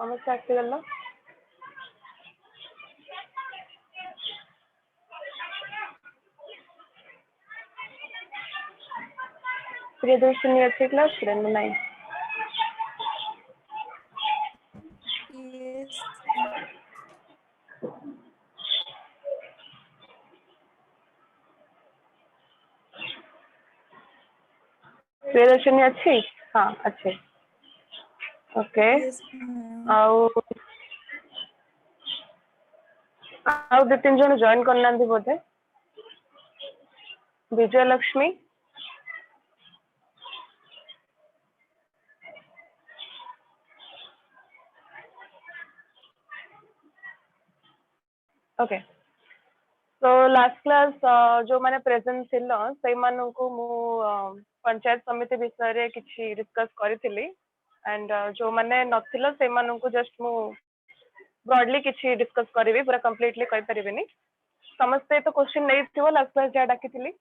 ସମସ୍ତେ ଆସିଗଲ? प्रियदर्शनी अच्छी क्लास रे नहीं? Yes. प्रियदर्शनी अच्छी? हाँ अच्छे। ओके। Yes, ma'am. आउ 2-3 जन जॉइन करना बोधे। विजय लक्ष्मी ओके। तो लास्ट क्लास जो मैंने प्रेजेंट थिलो से मानन को मु पंचायत समिति विषय रे किछि डिस्कस करिथिली एंड जो माने नथिलो से मानन को जस्ट मु ब्रॉडली किछि डिस्कस करबी पूरा कंप्लीटली कहि परिबेनी। समस्ते तो क्वेश्चन नहीं थिवो लास्ट क्लास जा डाकिथिली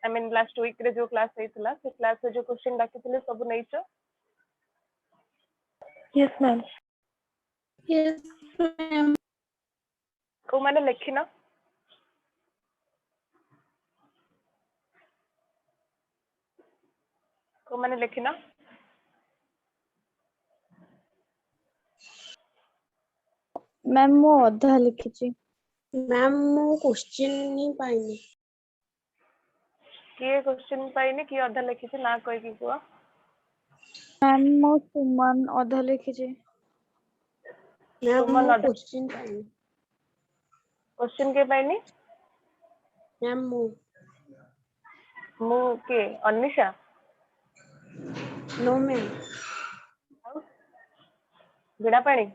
आई मीन लास्ट वीक रे जो क्लास हेतिला से क्लास रे जो क्वेश्चन डाकिथिले सब नहीं छ? Yes ma'am. Yes, ma'am. को माने लेखिना को माने लेखिना मैम मो अधा लिखिची। मैम मो क्वेश्चन नहीं पाइनी। किए क्वेश्चन पाइने कि अधा लिखिछि ना कोई की कुआ? मैम मो सुमन अधा लिखिची। मैम सुमन मो अधा क्वेश्चन पाइनी। क्वेश्चन के पाइनी? मैम मो मु के अनिशा नो मैम। बिना पानी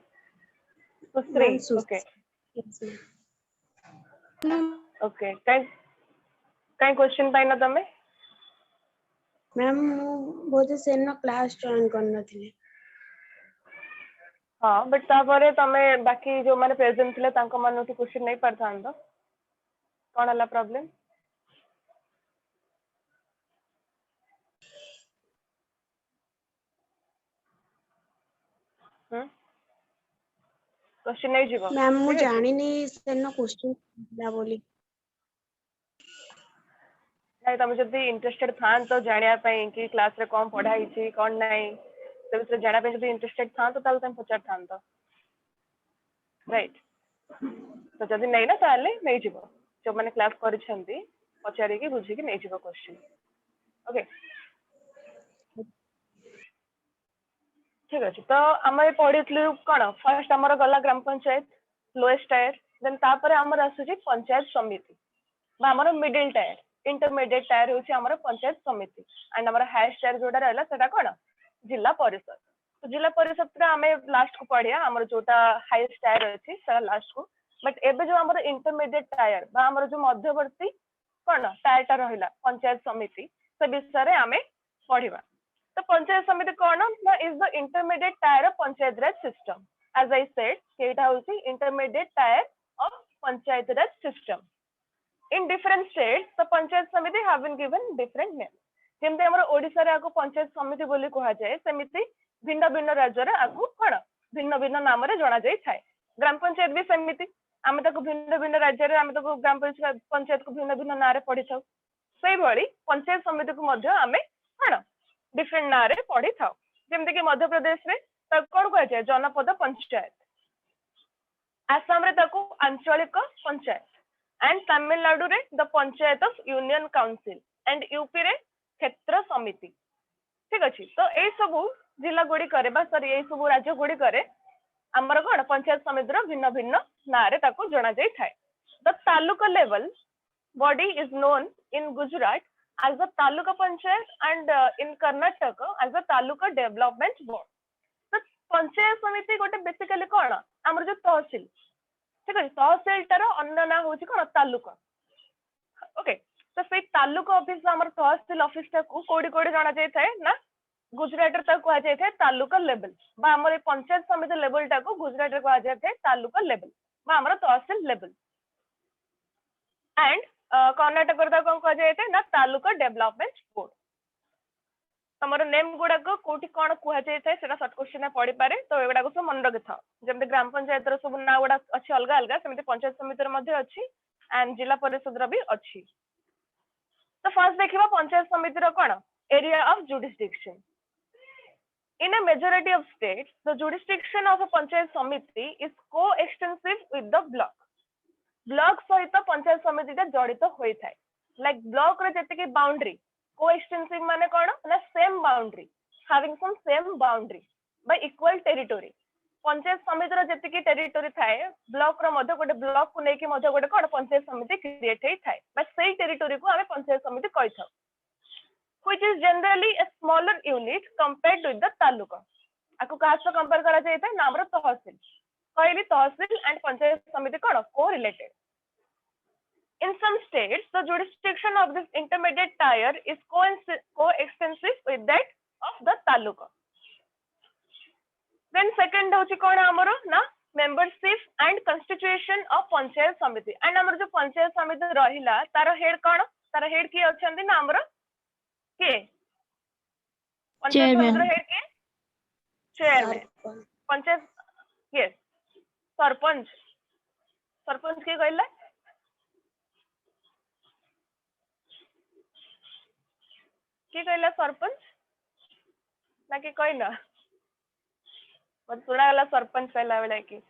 Sushree ma'am okay yes okay कई क्वेश्चन पाइना तमे? मैम मो बोधे सेन क्लास जॉइन करना थिले। हाँ बट तापरे तमे बाकी जो माने प्रेजेंट थिले तांको मानोटी क्वेश्चन नहीं पड़थान तो कौन हला प्रॉब्लम? क्वेश्चन नहीं जीवो मैम मु ठीक अछि? जानी नहीं सेन क्वेश्चन ला बोली। नहीं तमे जदी इंटरेस्टेड थान तो जानिया पई कि क्लास रे कोन पढ़ाई छी कोन नहीं तो बिसरे जाना पे जदी इंटरेस्टेड थान तो ताल तम पचार थान तो राइट। तो जदी नहीं ना ताले नहीं जीवो जो माने क्लास करिसेंती पचारि की बुझी की नहीं जीवो क्वेश्चन ओके ठीक अछि। तो आमे पढितलु कोन फर्स्ट हमर गला ग्राम पंचायत लोएस्ट टायर देन तापर हमर आसुची पंचायत समिति बा हमर मिडिल टायर इंटरमीडिएट टायर होची हमर पंचायत समिति एंड हमर हाईएस्ट टायर जोटा रहला सेटा कोन जिला परिषद। तो जिला परिषद रे आमे लास्ट को पढिया हमर जोटा हाईएस्ट टायर अछि सेटा लास्ट को बट एबे जो हमर इंटरमीडिएट टायर बा हमर जो मध्यवर्ती कोन टायरटा रहिला पंचायत समिति से विषय रे आमे पढिबा। तो पंचायत समिति कौन ना is the intermediate tier of panchayat raj system as I said एटा होची intermediate tier of panchayat raj system in different states the panchayat samiti have been given different name जेमते हमर ओडिसा रे आको पंचायत समिति बोली कहा जाय सेमिति भिन्न भिन्न राज्य रे आको कोन भिन्न भिन्न नाम रे जाना जाय थाए। ग्राम पंचायत भी सेमिति आमे ताको भिन्न भिन्न राज्य रे आमे ताको ग्राम पंचायत को भिन्न भिन्न नाम रे पढि थाउ सेही भली पंचायत समिति को मध्य आमे कोन डिफरेंट ना रे पढ़ी था जेमते कि मध्य प्रदेश रे त कोन कह जाय जनपद पंचायत आसाम रे ताको आंचलिक पंचायत एंड तमिलनाडु रे the panchayat of union council and UP रे क्षेत्र समिति ठीक अछि। तो ए सब जिला गुडी करे बा सॉरी ए सब राज्य गुडी करे हमर कोन पंचायत समिति रो भिन्न भिन्न ना रे ताको जणा जाय थाए। The taluka level body is known in Gujarat as the Taluka Panchayat and in Karnataka as the Taluka Development Board. तो पंचायत समिति गोटे बेसिकली कोन हमर जो तहसील ठीक है तहसील तार अन्य ना होची कोन तालुका ओके। तो से तालुका ऑफिस हमर तहसील ऑफिस ता को कोडी कोडी जाना जाय थाए ना गुजरात रे ता कहा जाय थाए तालुका लेवल बा हमर पंचायत समिति लेवल ता को गुजरात रे कहा जाय थाए तालुका लेवल बा हमर तहसील लेवल एंड कर्नाटक रे कौन कह जाए ना तालुका डेवलपमेंट बोर्ड तमर नेम गुड़ाक कोठी कौन कह जाए से सर्ट क्वेश्चन पढ़ी पारे तो एगुड़ा सब मन रखि था जमी ग्राम पंचायत सब ना गुड़ा अच्छी अलग अलग सेमती पंचायत समिति अच्छी एंड जिला परिषद भी अच्छी। तो फर्स्ट देखिबा पंचायत समिति कौन area of jurisdiction. In a majority of states, the jurisdiction of a panchayat samiti is co-extensive with the block. Block सहित पंचायत समिति टा जड़ित होई थाए। Like block रे जैसे कि boundary, co-extensive माने कौन ना same boundary, having some same boundary by equal territory. Panchayat समिति रे जैसे कि territory थाए, block रे मध्य गोटे block को लेके मध्य गोटे कौन पंचायत समिति create होई थाए। बस सही territory को हमें पंचायत समिति कहि थाउ। Which is generally a smaller unit compared with the taluka. आपको कहाँ से कंपेयर करा जाए थे नाम तहसील कहली तहसील एंड पंचायत समिति कौन co-related. In some states, the jurisdiction of this intermediate tier is co-extensive with that of the taluka. Then second होची कौन आमरो ना membership and constitution of panchayat समिति एंड आमरो जो पंचायत समिति रहिला तार हेड कौन तार हेड की अछंती ना आमरो के पंचायत समिति हेड के चेयरमैन पंचायत यस सरपंच सरपंच के कहला सरपंच ना कि कहना मत सुना गला सरपंच कहला बेला कि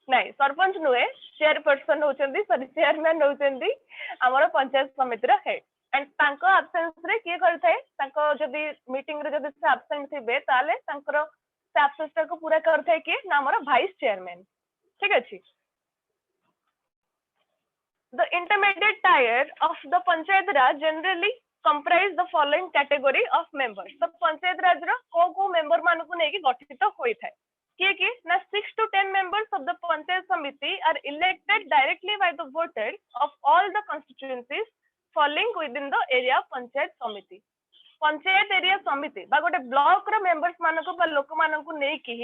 नहीं सरपंच नुहे चेयरपर्सन होचंदी सॉरी चेयरमैन होचंदी हमर पंचायत समिति रा हेड एंड तांको एब्सेंस रे के करथाय तांको जदी मीटिंग रे जदी से एब्सेंट थिबे ताले तांकर से एब्सेंस को पूरा करथाय के ना हमर वाइस चेयरमैन ठीक अछि। The intermediate tier of the panchayat Raj generally comprise the following category of members. तो पंचायत राज रो को मेंबर मान को नेकी गठित होई थाय के ना 6 to 10 members of the panchayat samiti are elected directly by the voters of all the constituencies falling within the area of panchayat samiti. Panchayat area समिति बा गोटे ब्लॉक रो मेंबर्स मानको बा लोक मानको नै कि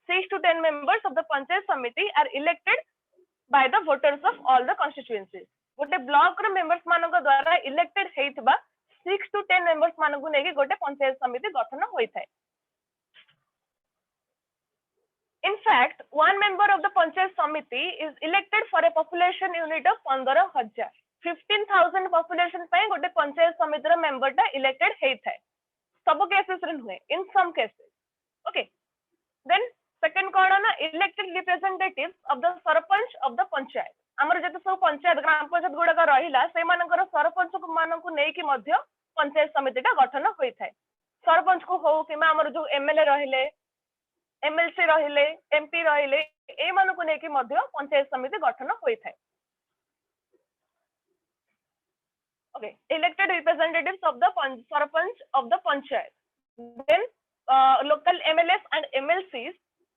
6 to 10 members of the panchayat samiti are elected by the voters of all the constituencies. गोटे ब्लॉक रो मेंबर्स मानको द्वारा इलेक्टेड हेइतबा 6 to 10 members मानको नै कि गोटे पंचायत समिति गठन होई थाय। In fact, one member of the panchayat samiti is elected for a population unit of 15,000. 15,000 population पे गोटे पंचायत समिति रा मेंबर टा इलेक्टेड हेइ थाय सब केसेस रे हुए in some cases okay. Then second कोन ना elected representatives of the sarpanch of the panchayat हमर जते सब पंचायत ग्राम पंचायत गुडा का रहिला से मानकर सरपंच को माननको नै कि मध्य पंचायत समिति टा गठन होई थाय। सरपंच को हो कि हमर जो एमएलए रहिले एमएलसी रहिले एमपी रहिले ए मानको नै कि मध्य पंचायत समिति गठन होई थाय। Okay, elected representatives of the sarpanch of the panchayat. Then local MLAs and MLCs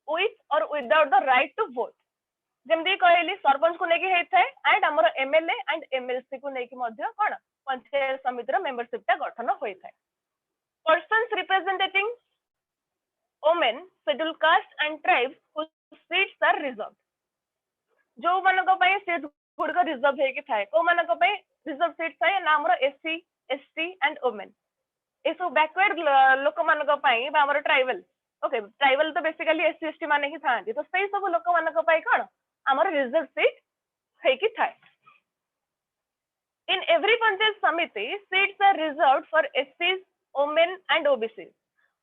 with or without the right to vote. जेमदी कहली सरपंच को नेकी हेइ थाय एंड हमर एमएलए एंड एमएलसी को नेकी मध्य कोन पंचायत समिति रा मेंबरशिप ता गठन होई थाय। Persons representing women, scheduled caste and tribes whose seats are reserved. जो मानको पई सीट गुड का रिजर्व हे कि थाय को मानको पई रिजर्व सीट थाय ना हमर एससी एसटी एंड वुमेन ए सब बैकवर्ड लोक मानको पई बा हमर ट्राइबल ओके ट्राइबल तो बेसिकली एससी एसटी माने ही थांती तो सही सब लोक मानको पई कोन हमर रिजर्व सीट हे कि थाय। In every panchayat samiti, seats are reserved for SCs, women and OBCs.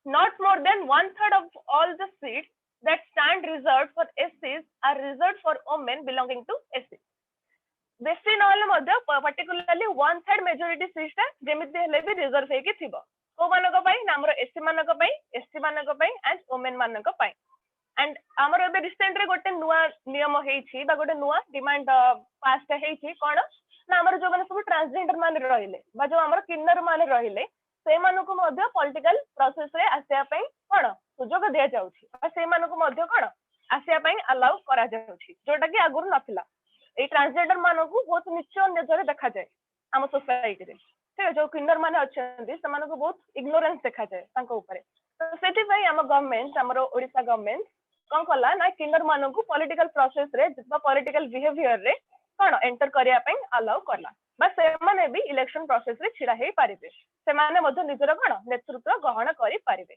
Not more than 1/3 of all the seats that stand reserved for SCs are reserved for women belonging to SC. बेसी नहले मध्य particularly 1/3 majority seat है जेमिति हेले भी reserve हे कि थिबो को मानको पई ना हमर एससी मानको पई एसटी मानको पई एंड वुमेन मानको पई। एंड हमर एबे रिसेंटली गोटे नुवा नियम हेछि बा गोटे नुवा डिमांड पास हेछि कोन ना हमर जो माने सब ट्रांसजेंडर माने रहिले बा जो हमर किन्नर माने रहिले से मानको मध्य पॉलिटिकल प्रोसेस रे आसिया पई कोन सुजोग दिया जाउछि आ से मानको मध्य कोन आसिया पई अलाउ करा जाउछि जोटा कि आगुर नथिला। ए ट्रांसजेंडर मानको बहुत निश्चय नजर देखा जाए हम सोसाइटी रे ठीक है जो किन्नर माने अछंती से मानको बहुत इग्नोरेंस देखा जाए तांको ऊपर तो सेठी पई हम गवर्नमेंट हमर ओडिसा गवर्नमेंट कोन कला ना किन्नर मानको पॉलिटिकल प्रोसेस रे जितना पॉलिटिकल बिहेवियर रे कोन एंटर करिया पई अलाउ करला बा सेमाने भी इलेक्शन प्रोसेस रे छिड़ा हेई पारिबे सेमाने मध्य निजर कोन नेतृत्व ग्रहण करि पारिबे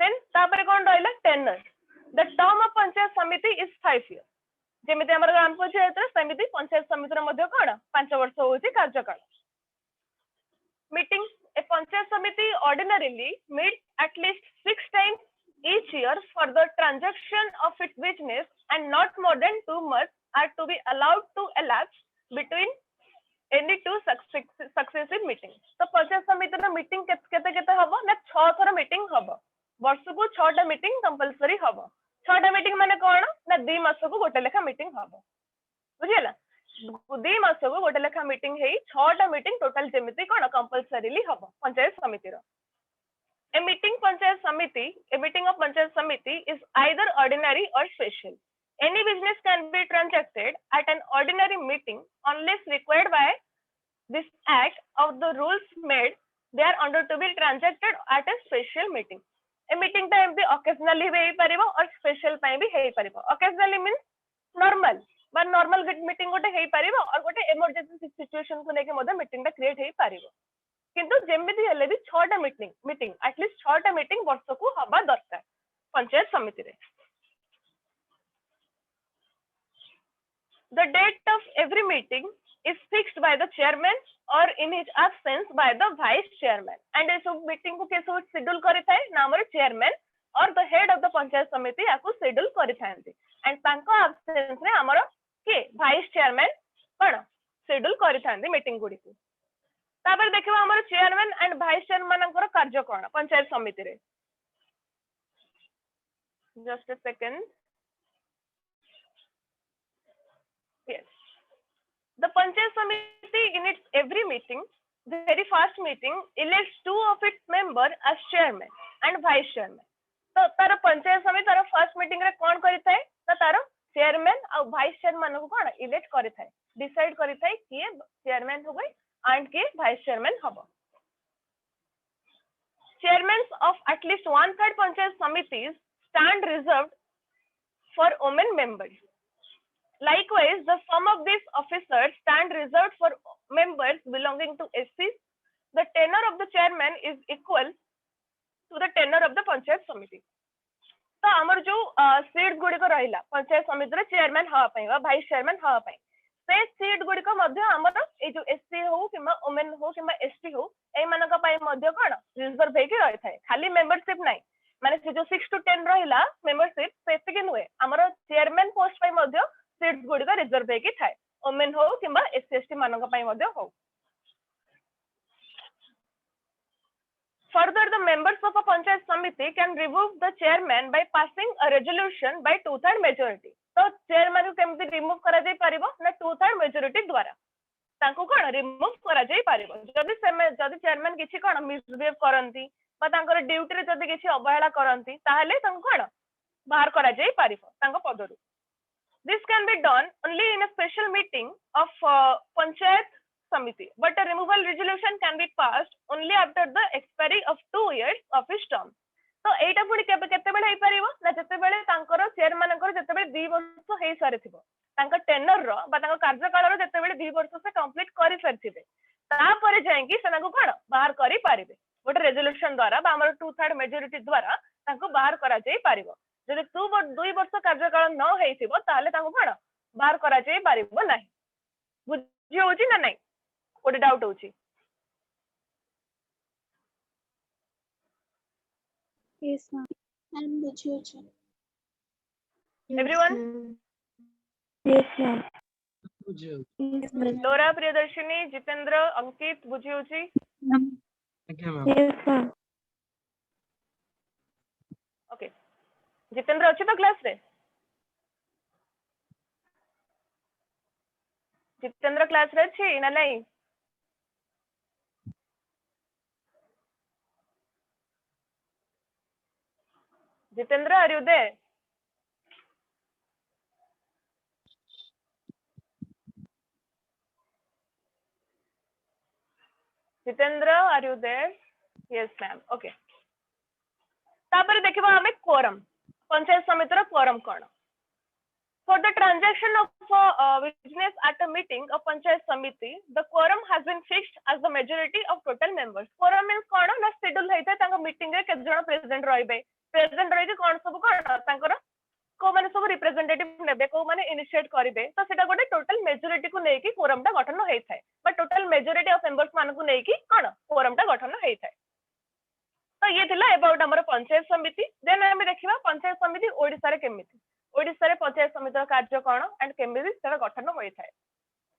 देन तापर कोन रहला tenure the term of panchayat samiti is 5 years जेमिति हमर ग्राम पंचायत रे समिति पंचायत समिति रे मध्य कोन 5 वर्ष होची कार्यकाल मीटिंग ए पंचायत समिति ordinarily meet at least 6 times each year for the transaction of its business and not more than 2 months are to be allowed to elapse between any two successive meetings तो पंचायत समिति रे मीटिंग केते केते हबो ना 6 थरा meeting हबो वर्ष को 6 टा मीटिंग कंपलसरी हबो 6 टा मीटिंग माने कोन ना 2 मास को गोटे लेखा मीटिंग हबो बुझियला 2 मास को गोटे लेखा मीटिंग हेई 6 टा मीटिंग टोटल जेमिति कोन कंपलसरीली हबो पंचायत समिति रो A meeting of panchayat samiti is either ordinary or special. Any business can be transacted at an ordinary meeting unless required by this act of the rules made they are under to be transacted at a special meeting. A meeting time be occasionally be paribo or special time be hei paribo. Occasionally means normal. But normal meeting gote hei paribo or gote emergency situation को लेके मध्य meeting टा create हई पारिबो किंतु जेमिति हेले भी 6 टा meeting at least 6 टा meeting वर्ष को हबा दरकार पंचायत समिति रे the date of every meeting is fixed by the chairman or in his absence by the vice chairman and ए सब मीटिंग को केसो शेड्यूल करि थाए ना हमर चेयरमैन और the head of the panchayat समिति याकू शेड्यूल करि थाएंती एंड तांको absence रे हमर के वाइस चेयरमैन कोन शेड्यूल करि थाएंती मीटिंग गुडी को तापर देखिबा हमर चेयरमैन एंड वाइस चेयरमैन कर कार्य कोन पंचायत समिति रे just a second yes the panchayat samiti in its every meeting the very first meeting elects 2 of its member as chairman and vice chairman तो तार पंचायत समिति तार फर्स्ट मीटिंग रे कोन करि थाए त तार चेयरमैन और वाइस चेयरमैन को कोन इलेक्ट करि थाए डिसाइड करि थाए किए चेयरमैन होबै and के vice chairman haba. Chairmen of at least 1/3 panchayat samitis stand reserved for women members. Likewise, the sum of these officers stand reserved for members belonging to SCs. The tenure of the chairman is equal to the tenure of the panchayat samiti. तो हमर जो seat गुडी को रहिला पंचायत समिति रे chairman हवा पई वा वाइस चेयरमैन हवा पई से सीट गुडी को मध्य हमर ए जो एससी हो किमा वुमेन हो किमा एसटी हो ए मानक पई मध्य कोन रिजर्व हे के रहि थाए खाली मेंबरशिप नाही माने से जो 6 to 10 रहिला मेंबरशिप सेति के नुए हमर चेयरमैन पोस्ट पई मध्य सीट गुडी को रिजर्व हे के थाए वुमेन हो किमा एससी एसटी मानक पई मध्य हो Further, the members of a panchayat samiti can remove the chairman by passing a resolution by 2/3 majority. तो chairman को केमति remove करा जाय परिबो ना 2/3 majority द्वारा तांको कोन remove करा जाय परिबो जदि chairman किछि कोन misbehave करंती बा तांकर ड्यूटी रे जदि किछि अवहेला करंती ताहले तांको कोन बाहर करा जाय परिबो तांको पदरु This can be done only in a special meeting of panchayat samiti, but a removal resolution can be passed only after the expiry of 2 years of his term. तो एटा पुणी केते बेले हे परिबो ना जते बेले तांकर चेयरमैन कर जते बेले 2 वर्ष हे सारे थिबो तांकर टेनर रो बा तांकर कार्यकाल रो जते बेले 2 वर्ष से कंप्लीट करि सरथिबे ता परे जायकी सनाको कोन बाहर करि पारिबे गोटे रेजोल्यूशन द्वारा बा हमर 2/3 मेजॉरिटी द्वारा तांको बाहर करा जाय पारिबो जदि 2 वर्ष कार्यकाल न हेइथिबो ताले तांको कोन बाहर करा जाय पारिबो नाही बुझि होची ना नाही कोटे डाउट होची Yes, ma'am. And bujiyochi. Everyone? Yes, ma'am. Yes, ma'am. लोरा प्रियदर्शिनी जितेंद्र अंकित बुझी होची Yes, ma'am. ओके जितेंद्र अछि तो क्लास रे जितेंद्र क्लास रे अछि ना नहीं Jitendra are you there Jitendra are you there yes ma'am okay तापर देखिबा हमें क्वोरम पंचायत समिति रो क्वोरम कोन For the transaction of business at a meeting of Panchayat Samiti, the quorum has been fixed as the majority of total members. Quorum means कौन ना schedule है तांको meeting रे केते जण present रहिबे present रहि कौन सब कौन तांकर को माने सब representative नेबे को माने initiate करिवे तो सेटा गोटे total majority को नेकी quorum टा गठन होई थाए but total majority of members मान को नेकी कौन quorum टा गठन होई थाए तो ये थिला अबाउट हमर पंचायत समिति देन हम देखिबा पंचायत समिति ओडिसा रे केमिति ओडिसा रे पंचायत समिति कार्य कौन एंड केमिति सेटा गठन होई थाए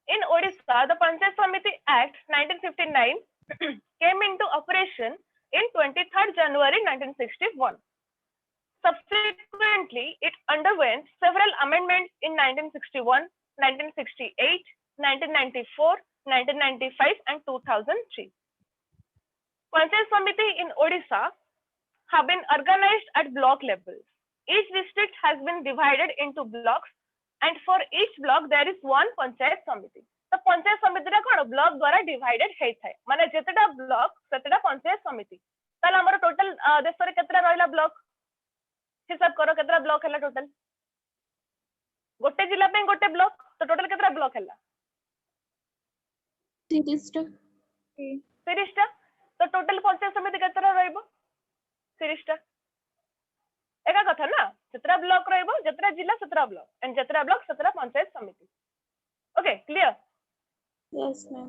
इन ओडिसा द पंचायत समिति act 1959 came into operation in 23rd January 1961. Subsequently it underwent several amendments in 1961, 1968, 1994, 1995 and 2003. Panchayat Samiti in Odisha have been organized at block level. Each district has been divided into blocks and for each block there is one Panchayat Samiti. तो Panchayat Samiti रा कोन block द्वारा divided है थाए माने जेतेटा block सेतेटा Panchayat Samiti ताला हमर total देश रे केतरा रहला block हिसाब करो केतरा block हैला टोटल गोटे जिला पे गोटे block तो टोटल केतरा block हैला 30 टा 30 टा तो टोटल पंचायत समिति केतरा रहइबो 30 टा एका कथा ना जतरा ब्लॉक रहइबो जतरा जिला सतरा ब्लॉक एंड जतरा ब्लॉक सतरा पंचायत समिति okay clear yes ma'am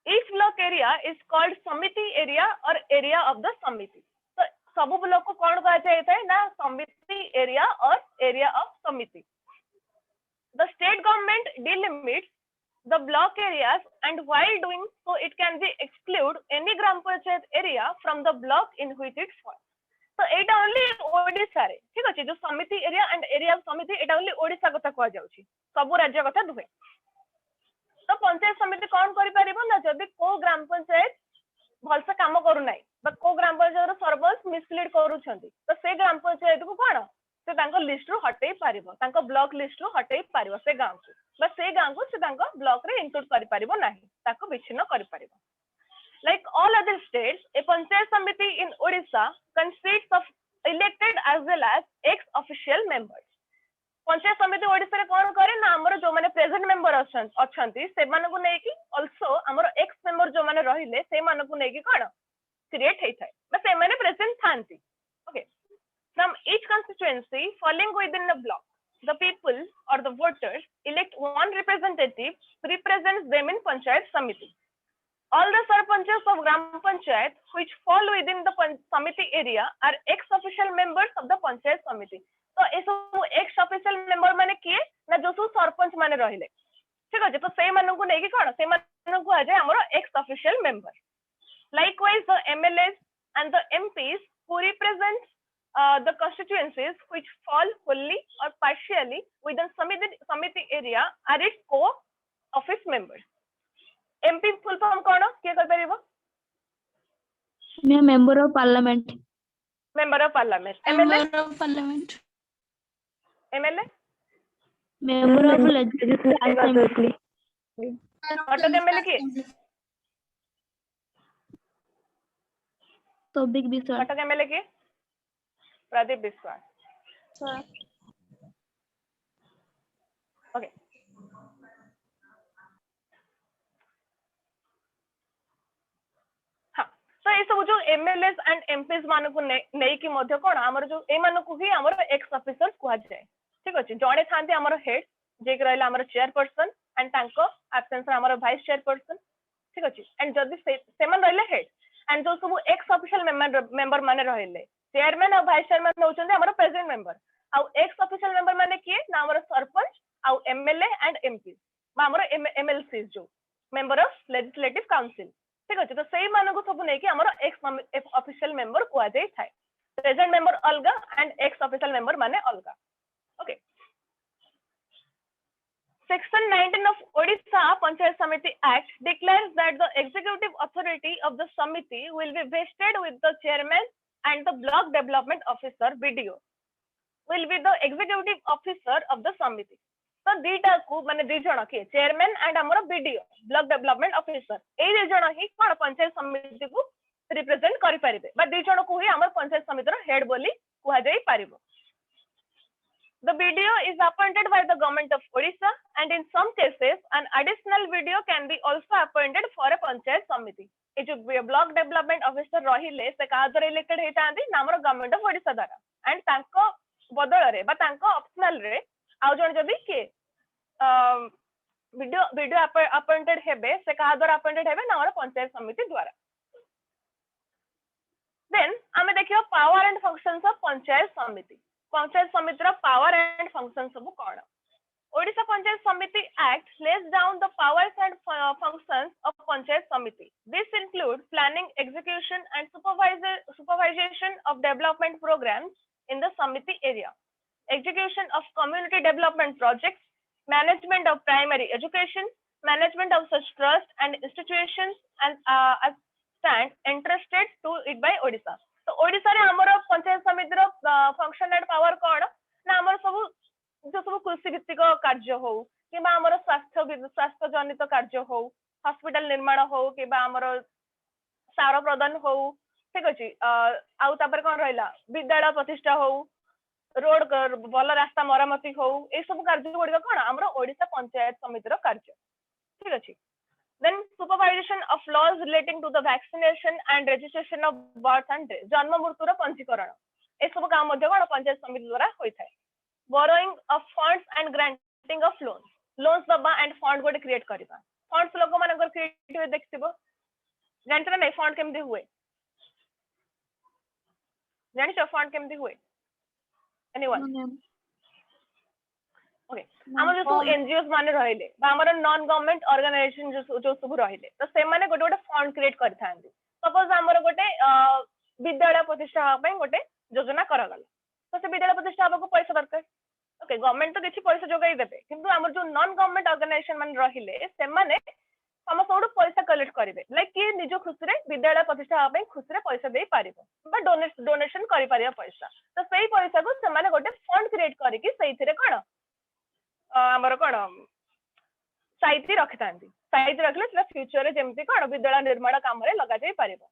each block area is called samiti area or area of the samiti तो सब ब्लॉक को कौन कहा जाता है ना समिति एरिया और एरिया ऑफ समिति the state government delimits the block areas and while doing so it can be exclude any gram panchayat area from the block in which it falls तो एटा ओनली ओडिसा रे ठीक अछि जो समिति एरिया एंड एरिया ऑफ समिति एटा only Odisha कथा कह जाउछि सब राज्य कथा दुहे तो पंचायत समिति कौन करि परिबो ना जदि को ग्राम पंचायत भल से काम करू नाही बा को ग्राम पंचायत रो सरपंच मिसलीड करू छथि तो से ग्राम पंचायत को कोन से तांको लिस्ट रो हटै पारिबो तांको ब्लॉक लिस्ट रो हटै पारिबो से गांव को बस से गांव को से तांको ब्लॉक रे इंक्लूड करि पारिबो नाही ताको विच्छिन्न करि पारिबो like all other states a panchayat samiti in odisha consists of elected as well as ex official members panchayat समिति ओडिसा रे कोन करे ना हमर जो माने प्रेजेंट मेंबर अछंती से माने को नै कि आल्सो हमर एक्स मेंबर जो माने रहिले से माने को नै कि कोन क्रिएट हेइ थाय बस से माने प्रेजेंट थांती okay from each constituency falling within the block the people or the voters elect one representative represents them in panchayat samiti all the sarpanchs of gram panchayat which fall within the samiti area are ex official members of the panchayat samiti तो ए सब x official member माने किए ना जो सब सरपंच माने रहिले ठीक अछि तो से मानन को नै कि कोन से मानन को आ जाय हमरो x official member likewise the MLAs and the MPs who represent the constituencies which fall wholly or partially within samiti area are its co office members MP full form कोन के कर परिबो मैं member of parliament member of parliament member of parliament MLA member of legislative assembly अटक MLA की तो big बिस्वास अटक MLA की प्रदीप बिस्वास sir okay हाँ तो ये सब जो एमएलए एंड एमपीज मान को नहीं कि मध्य कोन हमर जो ए मान को ही हमर एक्स ऑफिसर्स कुआ जाय ठीक अछि जणे थांती हमर हेड जे कि रहला हमर चेयरपर्सन एंड तांको एब्सेंस रे हमर वाइस चेयरपर्सन ठीक अछि एंड जदी सेमन रहले हेड एंड जो सब एक्स ऑफिशियल मेंबर माने रहले चेयरमैन और वाइस चेयरमैन होचंदे हमर प्रेजेंट मेंबर आ एक्स ऑफिशियल मेंबर माने किए ना हमर सरपंच आ एमएलए एंड एमपी बा हमर एमएलसी जो मेंबर ऑफ लेजिस्लेटिव काउंसिल ठीक अछि तो सेही मान को सब नै कि हमर एक्स ऑफिशियल मेंबर कुआ जाय थाए प्रेजेंट मेंबर अलगा एंड एक्स ऑफिशियल मेंबर माने अलगा okay Section 19 of Odisha Panchayat Samiti Act declares that the executive authority of the Samiti will be vested with the chairman and the block development officer BDO will be the executive officer of the Samiti. तो दीटा को माने दी जण के chairman and हमर BDO block development officer ए दी जण ही कोन पंचायत समिति को represent करि परिबे बा दी जण को ही हमर पंचायत समिति रो हेड बोली कुहा जाई परिबो The video is appointed by the government of Odisha, and in some cases, an additional video can be also appointed for a panchayat samiti. ये जो ब्लॉक डेवलपमेंट ऑफिसर रहिले से का द्वारा इलेक्टेड होता है नामर गवर्नमेंट ऑफ ओडिशा द्वारा एंड तांको बदल रे बा तांको ऑप्शनल रे आउ जण जदी के वीडियो वीडियो अपॉइंटेड हेबे से का द्वारा अपॉइंटेड हेबे नामर पंचायत समिति द्वारा. देन आमे देखियो power and functions of panchayat समिति. पंचायत समिति रो पावर एंड फंक्शन सब कोन? Odisha Panchayat Samiti Act lays down the powers and functions of Panchayat Samiti. This include planning, execution, and supervision of development programs in the Samiti area, execution of community development projects, management of primary education, management of such trust and institutions, and stand entrusted to it by Odisha. So Odisha रे हमरो पंचायत समिति रो function and power कोन ना हमरो सब जो सब कृषि भित्तिक कार्य हो कि आमर स्वास्थ्य जनित कार्य हो, हॉस्पिटल निर्माण हो कि आमर सार प्रदान हो, ठीक अच्छे आउ तापर कौन रहा विद्यालय प्रतिष्ठा हो, रोड भल रास्ता मरामती हो, ये सब कार्य गुड़िक कौन आमर ओडिशा पंचायत समितिर कार्य. ठीक अच्छे. Then supervision of laws relating to the vaccination and registration of birth and death, जन्म मृत्युर पंजीकरण ये सब काम कौन पंचायत समिति द्वारा होता है. Borrowing of funds and granting of loans दबा and fund गोटे क्रिएट करबा. फंड्स लोक मानकर क्रिएट हुए देखथिबो जानते ना फंड केमदी हुए जानि छ फंड केमदी हुए एनीवन ओके हमर जो एनजीओस माने रहिले बा हमर नॉन गवर्नमेंट ऑर्गेनाइजेशन जो सब रहिले तो से माने गोटे गोटे फंड क्रिएट करथांदी. सपोज हमर गोटे विद्यालय प्रतिष्ठा ପାଇଁ गोटे योजना करगला तो से विद्यालय प्रतिष्ठा को पैसा दरकार. ओके गवर्नमेंट तो किसी पैसा जोगाई देबे किंतु हमर जो नॉन गवर्नमेंट ऑर्गेनाइजेशन मान रहिले से माने समस्त पैसा कलेक्ट करिवे लाइक कि निजो खुशी रे विद्यालय प्रतिष्ठा ପାଇଁ खुशी रे पैसा देई पारिबो बा डोनेशन करि पारिबो पैसा. तो सेही पैसा को से माने गोटे फंड क्रिएट करी कि सेहिथिरे कोन हमर कोन साइति रखितांती. साइति रखले से फ्यूचर रे जेमति कोन विद्यालय निर्माण काम रे लगा जाई पारिबो.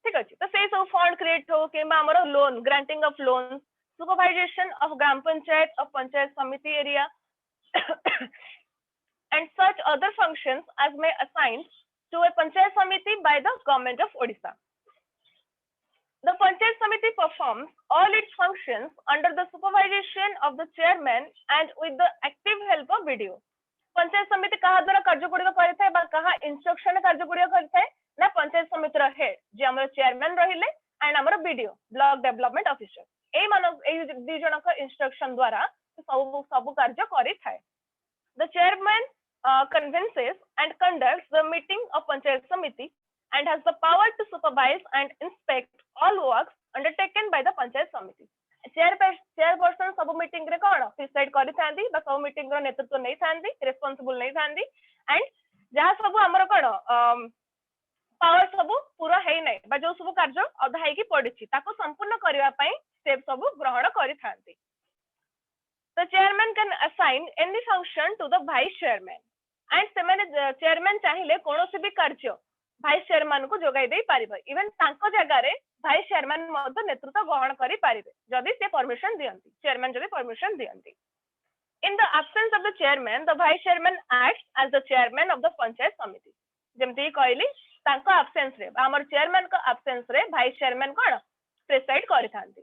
ठीक अछि. तो सेही सब फंड क्रिएट हो कि हमर loan granting of loan, supervision of gram panchayat of panchayat samiti area and such other functions as may assigned to a panchayat samiti by the government of Odisha. The panchayat samiti performs all its functions under the supervision of the chairman and with the active help of video. Panchayat समिति कहा द्वारा कार्य गुड़िक करिथाय बा कहा instruction कार्य गुड़िक करिथाय ना पंचायत समिति रो head जे हमर चेयरमैन रहिले एंड हमर बीडीओ ब्लॉक डेवलपमेंट ऑफिसर ए मान ए दी जनक इंस्ट्रक्शन द्वारा सब कार्य करिथाय. The chairman convenes and conducts the meeting of panchayat samiti and has the power to supervise and inspect all works undertaken by the panchayat samiti. chairperson सब meeting रे कोन decide करि थांदी बा सब meeting रो नेतृत्व नै थांदी रिस्पांसिबल नै थांदी एंड जहा सब हमर कोन पावर सब पूरा है नै बा जो सब कार्य अधा है कि पडिछि ताको संपूर्ण करिवा पई स्टेप सब ग्रहण करि थांदी. The chairman can assign any function to the vice chairman and सेमाने chairman चाहिले कोनोसी भी कार्य vice chairman को जोगाई देई पारिबो. इवन तांको जगह रे vice chairman मत नेतृत्व ग्रहण करि पारिबे जदि से परमिशन दियंती chairman जदि permission दियंती. In the absence of the chairman, the vice chairman acts as the chairman of the panchayat samiti. जेमति कहली तांको absence रे हमर chairman को absence रे vice chairman कोन प्रेसाइड करि थांती.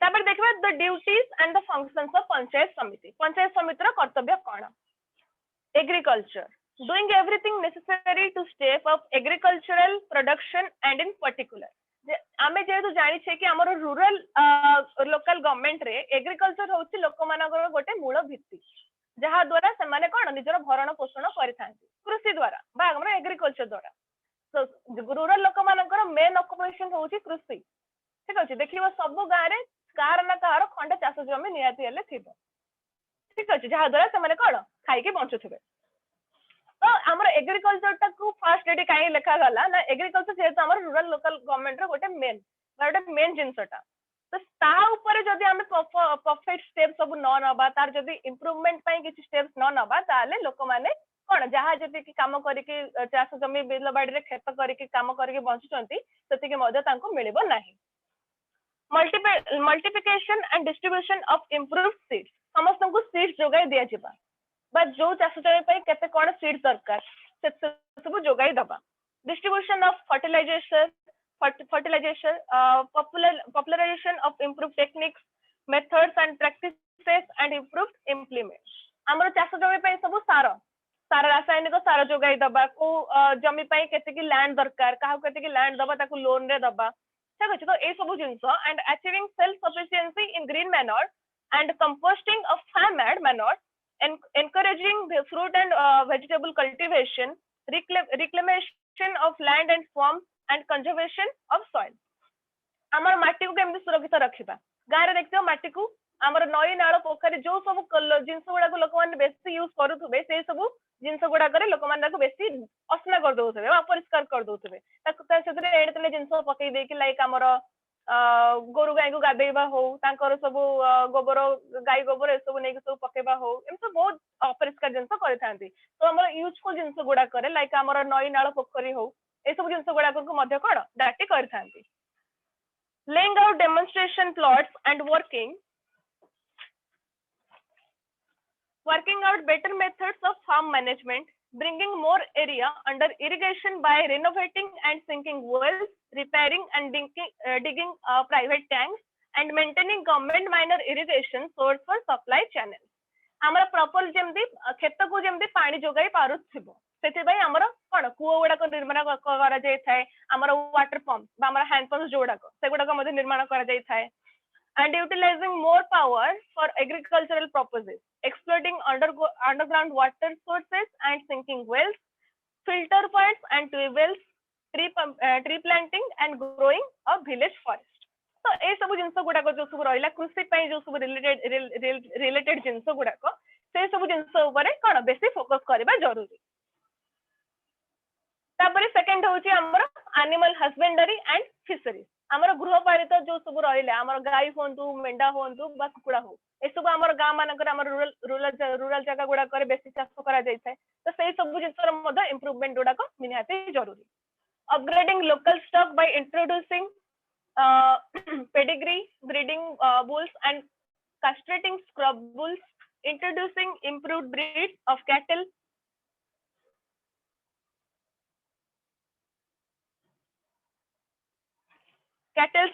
तापर देखबा the duties and the functions of panchayat samiti. panchayat samiti रा कर्तव्य कोन? Agriculture, doing everything necessary to step up agricultural production and in particular आमे जेहेतु जानि छे कि हमर रूरल लोकल गवर्नमेंट रे एग्रीकल्चर होछि लोक मानकर गोटे मूल भित्ति जहा द्वारा से माने कोन निजर भरण पोषण करिथांती कृषि द्वारा बा हमर एग्रीकल्चर द्वारा. तो रूरल लोक मानकर मेन ऑक्युपेशन होछि कृषि. ठीक अछि. देखिबो सब गां रे कार ना कार खंड चाष जमी नियाती हेले थिबो. ठीक अछि. जहा द्वारा से माने कोन खाइ के बंचुथिबे. तो हमर एग्रीकल्चर टाकू फर्स्ट एडी काई लेखा गला ना एग्रीकल्चर जेहेतु हमर रूरल लोकल गवर्नमेंट रे गोटे मेन जिंसटा. तो ता ऊपर जदि हम परफेक्ट स्टेप सब न नबा तार जदि इंप्रूवमेंट पई किछि स्टेप्स न नबा ताले लोक माने कोन जहा जति कि काम करि कि चाष जमी बिल बाडी रे खेत करि कि काम करि कि बंचुचंती सेति के मदद तांको मिलिबो नाही. Multiplication and distribution of improved seeds समस्त को सीड्स जोगाई दिया जिबा बा जो चाष जमी पे केते कोन सीड्स दरकार से सब जोगाई दबा distribution of fertilization popularization of improved techniques methods and practices and improved implement हमर चाष जमी पे सब सार सार रासायनिक सार जोगाई दबा को जमी पे केते की लैंड दरकार काहा केते की लैंड दबा ताको लोन रे दबा ठीक अछि तो ए सब जिंस and achieving self sufficiency in green manner and composting of farm-made manure, encouraging the fruit and vegetable cultivation, reclamation of land and farm, and conservation of soil. आमर माटी को केमती सुरक्षित रखिबा गाय रे देखियो माटी को आमर नई नाळ पोखरी जो सब जिंस गुडा को लोक माने बेसी यूज करूथबे से सब जिंस गुडा करे लोक माने को बेसी असना कर दोथबे अपरिष्कार कर दोथबे ताको सेतरे एडे तले जिंस पकई दे कि लाइक आमर गोरु गाय को गाधेबा हो तांकर सब गोबर गाय गोबर ए सब नै सब पकेबा हो एम सब बहुत अपरिष्कार जिंस करि थांती तो हमर यूजफुल जिंस गुडा करे लाइक हमर नई नाळ पोखरी हो ए सब जिंस गुडा को मध्य कोन डाटी करि थांती laying out demonstration plots and working out better methods of farm management, bringing more area under irrigation by renovating and sinking wells, repairing and digging private tanks, and maintaining government minor irrigation source for supply channels. आमर proper जेमदी खेत को जेमदी पानी जोगाई पारुथिबो सेति भाई आमर कोन quo गुडा को निर्माण करा जाय थाए आमर वाटर पंप बा आमर हैंड पंप जोडा को से गुडा को मध्ये निर्माण करा जाय थाए and utilizing more power for agricultural purposes, exploiting underground water sources and sinking wells, filter points and tube wells, tree planting and growing a village forest. तो ए सब जिंस गुडा को जो सब रहिला कृषि पई जो सब रिलेटेड जिंस गुडा को से सब जिंस ऊपर कोन बेसी फोकस करबा जरूरी तापरे सेकंड होची हमर एनिमल हस्बेंडरी एंड फिशरीज हमर गृहपालित जो सब रहिले हमर गाय होंतु मेंढा होंतु बा कुकुडा हो ए सब हमर गाम मानकर हमर रूरल जगह गुडा करे बेसी चाष करा जाय छै तो सेही सब जिंसर मध इंप्रूवमेंट गुडा को निहाती जरूरी upgrading local stock by introducing pedigree breeding bulls and castrating scrub bulls, introducing improved breeds of cattle,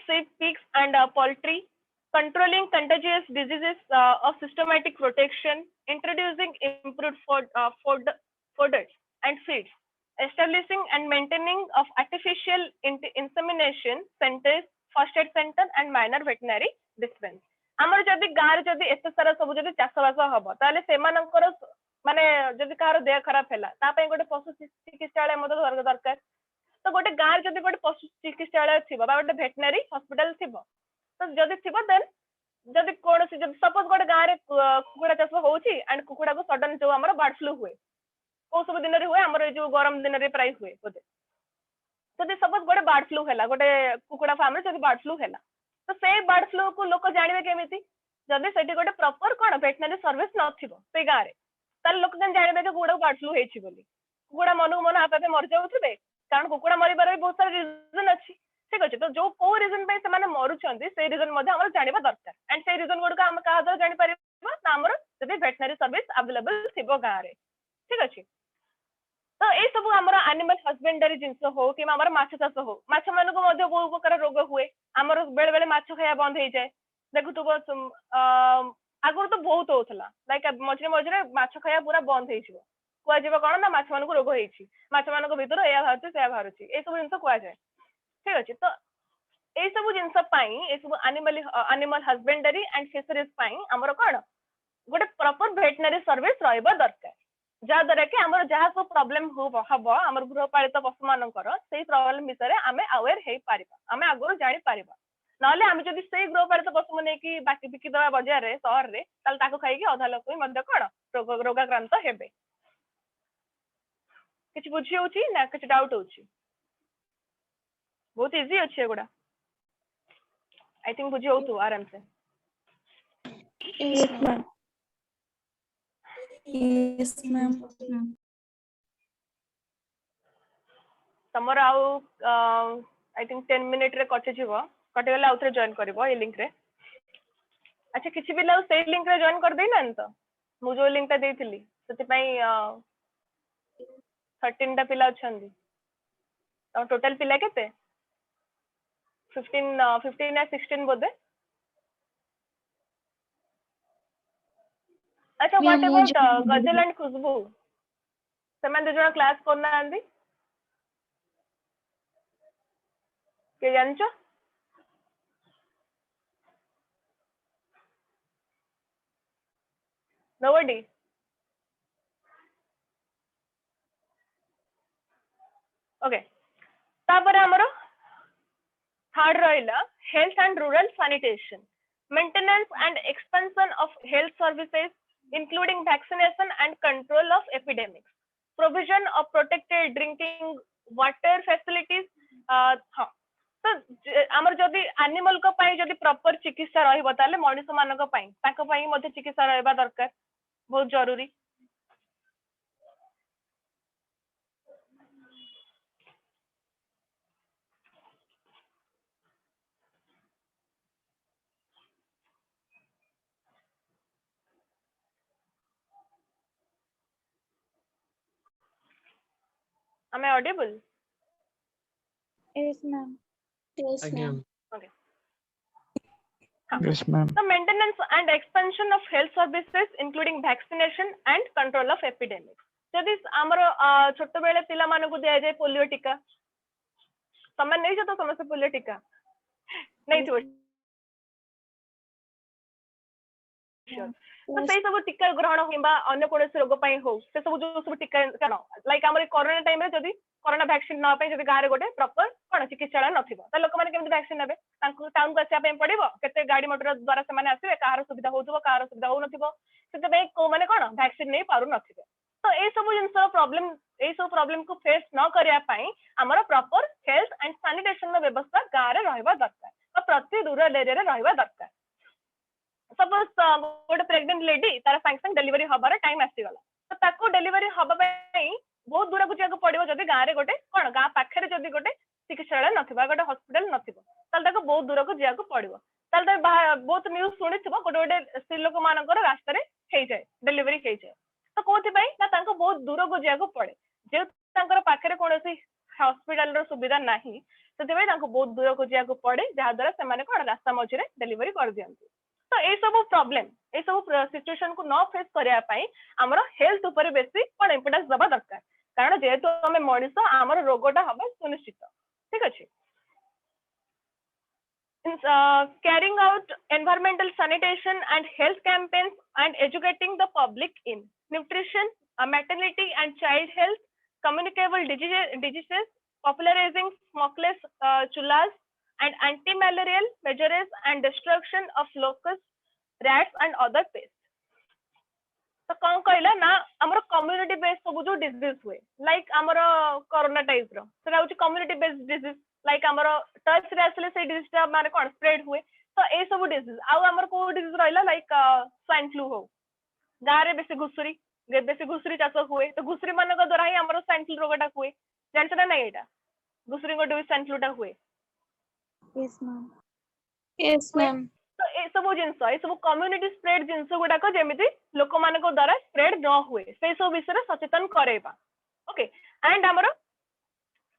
sheep, pigs, and poultry, controlling contagious diseases of systematic protection, introducing improved fodders and feeds, establishing and maintaining of artificial insemination centers, first aid center, and minor veterinary dispensaries. आमर जदि गार जदि एते सारा सब जदि चाषबास हबो ताले सेमानकर माने जदि कार देह खराब हैला ता पय गोटे पशु चिकित्सालय मद दरकार तो गोटे गार जदि गोटे पशु चिकित्सालय थिबो बा गोटे भेटनरी हॉस्पिटल थिबो तो जदि थिबो देन जदि कोनसी जदि सपोज गोटे गार रे कुकुडा चाष होउची एंड कुकुडा को सडन जो हमर बर्ड फ्लू हुए को सब दिन रे हुए हमर जो गरम दिन रे प्राय हुए बोते जदि सपोज गोटे बर्ड फ्लू हैला गोटे कुकुडा फार्म रे जदि बर्ड फ्लू हैला तो से बर्ड फ्लू को लोक जानिबे केमिति जदि सेठी गोटे प्रॉपर कोन वेटनरी सर्विस नथिबो से गारे तार लोक जन जानिबे जे कुकुडा बर्ड फ्लू हेछि बोली कुकुडा मनु मन हाते मर जाउथिबे कारण कुकुडा मरिबार बहुत सारा रीजन अछि ठीक अछि तो जो को रीजन पे से माने मरुछंती से रीजन मध्ये हमर जानिबा दरकार एंड से रीजन गुड का हम कहा दर जानि परिबा त हमर जदि वेटनरी सर्विस अवेलेबल थिबो गारे ठीक अछि तो ए सब हमर एनिमल हस्बेंडरी जिंस हो कि हमर माछ चाष हो माछ मान को मध्ये बहुत प्रकार रोग हुए हमर बेले बेले माछ खाया बंद हो जाए देखुतबो आगुर तो बहुत होतला लाइक मझरे मझरे माछ खाया पूरा बंद हो जिवो कुआ जिवो कोन ना माछ मान को रोग होईछि माछ मान को भीतर एया भारुछि से भारुछि ए सब जिंस कुआ जाय ठीक अछि तो ए सब जिंस पई ए सब एनिमल हस्बेंडरी एंड फिशरीज पई हमर कोन गोटे प्रॉपर वेटनरी सर्विस रहबा दरकार जा द्वारा कि हमर जहा को प्रॉब्लम हबो हमर गृहपालित पशु मानकर सेही प्रॉब्लम विषय रे आमे अवेयर हे पारिबा आमे आगुर जानि पारिबा नले आमे जदि सेही गृहपालित पशु माने कि बाकी बिकी दवा बाजार रे शहर रे ताल ताको खाइ कि आधा लोक मध्य कोन रोगाक्रांत हेबे किछ बुझी होची ना किछ डाउट होची बहुत इजी अछि एगुडा आई थिंक बुझी हो तू आराम से Yes, ma'am. Yes, ma'am. तमर आउ आई थिंक 10 मिनिट रे कटि जिवो कटिगला आउथरे जॉइन करबो ए लिंक रे अच्छा किछि पिला से लिंक रे जॉइन कर देई ना तो मु जो लिंक ता देइथिली सेति पई 13 टा पिला अछंदी तो टोटल पिला केते 15 या 16 बोधे अच्छा Ma'am, व्हाट ମୁଁ अबाउट join गजल एंड खुशबू ସେମାନେ ଦୁଇ ଜଣ କ୍ଲାସ କରୁନାହାନ୍ତି के जानଛ nobody ओके तापर हमरो थर्ड रहिला health and rural sanitation maintenance and expansion of health services including vaccination and control of epidemics provision of protected drinking water facilities हाँ तो आमर जदि एनिमल को पई जदि प्रॉपर चिकित्सा रहइबो ताले मनुष्य मानक पई ताको पई मध्ये चिकित्सा रहबा दरकार बहुत जरूरी am I audible Yes, ma'am. Yes, ଆଜ୍ଞା ma'am. okay Yes, ma'am. the maintenance and expansion of health services including vaccination and control of epidemics जदि आमर छोट बेले पिला मानक दिया जाए पोलियो टीका समय नहीं तो समस्त पोलियो टीका नहीं थो तो सेई सब टीका ग्रहण होइबा अन्य कोनोसी रोग पई हो से सब जो सब टीका कण लाइक हमर कोरोना टाइम रे जदि कोरोना वैक्सीन न पई जदि गारे गोटे प्रॉपर कोन चिकित्सालय नथिबो त लोक माने केमि वैक्सीन नेबे तांको टाउन को आसिया पई पड़िबो केते गाड़ी मोटर द्वारा से माने आसीबे कार सुविधा होउतबो कार सुविधा हो नथिबो सेते पई को माने कोन वैक्सीन नै पारु नथिबे तो ए सब जिंस प्रॉब्लम को फेस न करिया पई हमर प्रॉपर हेल्थ एंड सैनिटेशन व्यवस्था गारे रहबा दरकार और प्रति रूरल एरिया रे रहबा दरकार सपोज गोटे प्रेग्नेंट लेडी तार संग संग डिलीवरी हबार टाइम आसी गला तो ताको डिलीवरी हबा पई बहुत दूर को जाको पड़िबो जदि गारे गोटे कोन गा पाखरे जदि गोटे चिकित्सालय नथिबा गोटे हॉस्पिटल नथिबो ताल ताको बहुत दूर को जाको पड़िबो ताल तो बहुत न्यूज सुनिथिबो गोटे गोटे स्त्री लोक मानकर रास्ता रे हेइ जाय डिलीवरी हेइ जाय तो कोथि पई ना ताको बहुत दूर को जाको पड़े जे तांकर पाखरे कोनोसी हॉस्पिटल रो सुविधा नाही सेते पई ताको बहुत दूर को जाको पड़े जहा द्वारा से माने कोन रास्ता मझिरे डिलीवरी कर दियंती तो ये सब प्रॉब्लम ये सब सिचुएशन को न फेस करिया पई हमर हेल्थ ऊपर बेसी कोन इंपोर्टेंस दबा दरकार कारण जेहेतु हमें मनुष्य हमर रोगटा हबा सुनिश्चित ठीक अछि carrying out environmental sanitation and health campaigns and educating the public in nutrition maternity and child health communicable diseases popularizing smokeless chullas and anti-malarial measures and destruction of locusts, rats and other pests. तो कौन कहला ना हमर community based सब जो disease हुए like हमर corona type रो सेटा होची कम्युनिटी बेस्ड डिजीज लाइक हमर टच रे आसले से डिजीज ता माने कोन स्प्रेड हुए तो ए सब डिजीज आ हमर को डिजीज रहला लाइक स्वाइन फ्लू हो गारे बेसी घुसरी चाष हुए तो घुसरी मानक द्वारा ही हमर स्वाइन फ्लू रोगटा हुए जानछ ना नहीं एटा घुसरी को स्वाइन फ्लूटा हुए Yes, ma'am. Yes, ma'am. तो ए सब जिंस ए सब कम्युनिटी स्प्रेड जिंस गुडाक जेमिति लोक मानक द्वारा स्प्रेड न हुए से सब विषय सचेतन करेबा ओके एंड हमर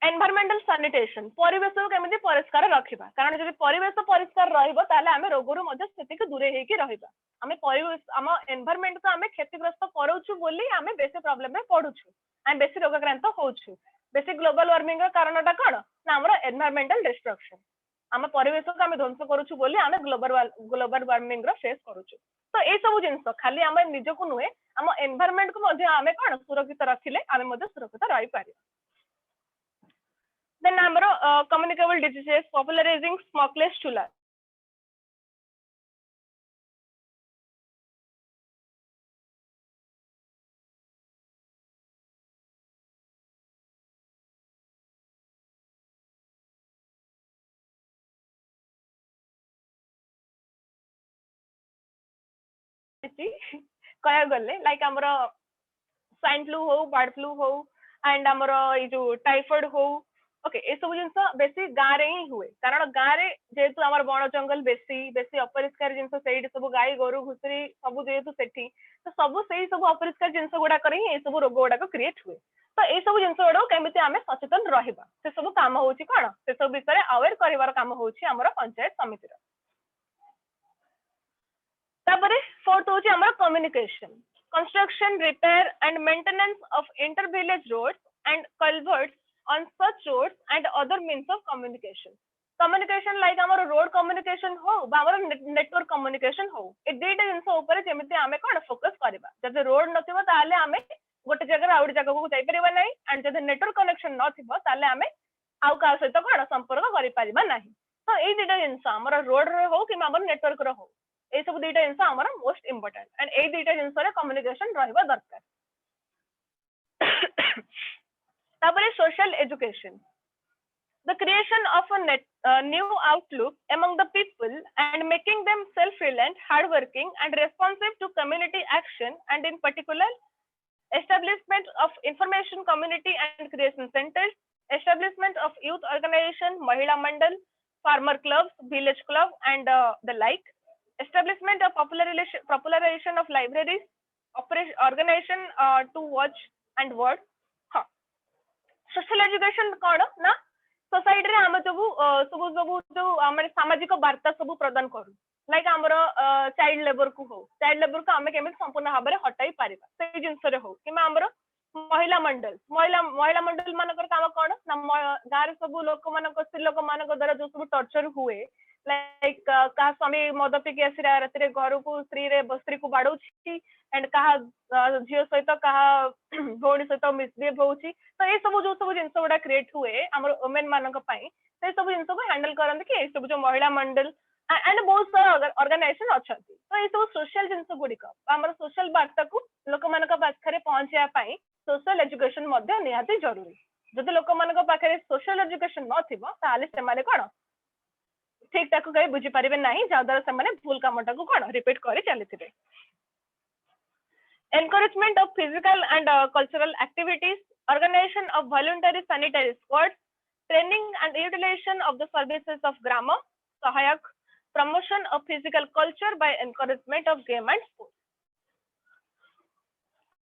एनवायरमेंटल सैनिटेशन परिवेश को केमिति परिष्कार रखिबा कारण जदि परिवेश परिष्कार रहइबो ताले हमें रोगरु मध्ये स्थिति के दूरे हेकि रहिबा हमें परिवेश हम एनवायरमेंट को हमें क्षतिग्रस्त करूछु बोली हमें बेसी प्रॉब्लम में पडुछु हम बेसी रोगक्रांत होछु बेसी ग्लोबल वार्मिंग का कारणटा कोन ना हमर एनवायरमेंटल डिस्ट्रक्शन आम परिवेश को आम ध्वंस करूछु बोली आम ग्लोबल वार्मिंग रो फेस करूछु तो ए सब जिंस खाली आम निज को नुहे आम एनवायरमेंट को मध्ये आम कोन सुरक्षित रखिले आम मध्ये सुरक्षित रहि पारि देन हमरो कम्युनिकेबल डिजीजेस पॉपुलराइजिंग स्मोकलेस चूल्हा कह गले लाइक हमर स्वाइन फ्लू हो बर्ड फ्लू हो एंड हमर ए जो टाइफॉइड हो ओके ए सब जिनस बेसी गाँव रे ही हुए कारण गाँव रे जेहेतु आमर बण जंगल बेसी बेसी अपरिष्कार जिनस सेठी सब गाई गोरु घुसरी सब जेहेतु सेठी तो सब सेही सब अपरिष्कार जिनस गुडा ही ए सब रोग गुडा क्रिएट हुए तो ये सब जिनस गुडा केमिति आमे सचेतन रहिबा से सब काम होउची कोन से सब विषय अवेयर करिवार काम होउची हमर पंचायत समिति रो तापरे फोर्थ होउची हमर communication construction repair and maintenance of inter-village roads and culverts on such roads and other means of communication like our road communication हो बा हमर network communication हो ए दुईटा जिंस ऊपर जेमिति आमे कोन फोकस करबा जदि रोड नथिबो ताले आमे गोटे जगह आउट जगह को जाई परिबा नाही एंड जदि नेटवर्क कनेक्शन नथिबो ताले आमे आउ का सहित कोन संपर्क करि परिबा नाही तो ए दुईटा जिंस हमर रोड रे हो कि हमर नेटवर्क रे हो ए सब दुईटा जिंस हमर मोस्ट इंपोर्टेंट एंड ए दुईटा जिंस रे कम्युनिकेशन रहबा दरकार तापरे social education the creation of a new outlook among the people and making them self-reliant, hardworking and responsive to community action and in particular establishment of information community and creation centers, establishment of youth organization, Mahila Mandal, farmer clubs, village club and the like, establishment of popularization of libraries, organization to watch and word. Social education कौन ना society रे हम सब जो हमर सामाजिक वार्ता सब प्रदान करू लाइक हमर चाइल्ड लेबर को हम केमिति संपूर्ण भाव में हटाई पारिबा से जिंस रे हो किमा हमर महिला मंडल मानकर काम कौन ना गाँव सब लोक मान स्त्री लोक मान द्वारा जो सब टर्चर हुए लाइक कहा स्वामी मद पिकी आसी राति घर को स्त्री को बाड़ौछि एंड कहा झील सहित कहा भौणी सहित मिसबिहेव होउछि तो ये सब जो सब जिनस गुडा क्रिएट हुए हमर वुमेन मानक पई से सब जिनस को हैंडल करन कि ए सब जो महिला मंडल एंड बहुत सारा ऑर्गेनाइजेशन अछंती तो ये सब सोशल जिनस गुडी का हमर सोशल वार्ता को लोक मानक पाखरे पहुंचिया पई सोशल एजुकेशन मध्ये निहाती जरूरी जदि लोक मानक पाखरे सोशल एजुकेशन नथिबो ताले से माने कोन ठीक ठाक कहीं बुझी पारिबे नाही जा द्वारा से माने भूल कामटा को कोन रिपीट करि चलिथिबे encouragement of physical and cultural activities, organization of voluntary sanitary squads, training and utilization of the services of Grama, Sahayak, promotion of physical culture by encouragement of game and sports.